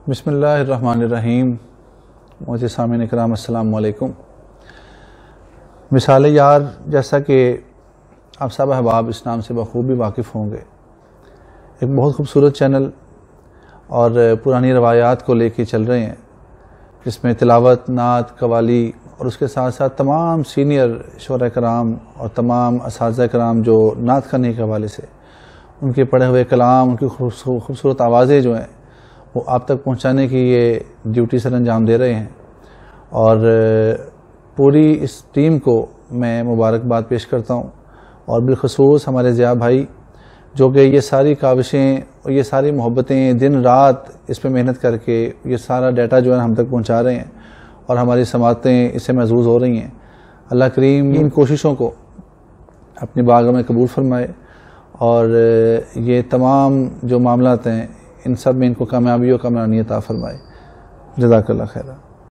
بسم اللہ الرحمن الرحیم۔ معزز سامعین اکرام السلام علیکم۔ مثال یار، جیسا کہ آپ سب احباب اس نام سے بخوبی واقف ہوں گے، ایک بہت خوبصورت چینل اور پرانی روایات کو لے کے چل رہے ہیں، جس میں تلاوت، نعت، قوالی اور اس کے ساتھ ساتھ تمام سینئر شعراء کرام اور تمام اساتذہ کرام جو نعت خوانی کے حوالے سے ان کے پڑھے ہوئے کلام، ان کی خوبصورت آوازیں جو ہیں وہ آپ تک پہنچانے کی یہ ڈیوٹی سر انجام دے رہے ہیں، اور پوری اس ٹیم کو میں مبارکباد پیش کرتا ہوں، اور بالخصوص ہمارے ضیاء بھائی جو کہ یہ ساری کاوشیں اور یہ ساری محبتیں دن رات اس پہ محنت کر کے یہ سارا ڈیٹا جو ہے ہم تک پہنچا رہے ہیں، اور ہماری سماعتیں اس سے محظوظ ہو رہی ہیں۔ اللہ کریم ان کوششوں کو اپنی بارگاہ میں قبول فرمائے، اور یہ تمام جو معاملات ہیں ان سب میں ان کو کامیابی و کامرانی عطا فرمائے۔ جزاک اللہ خیرہ۔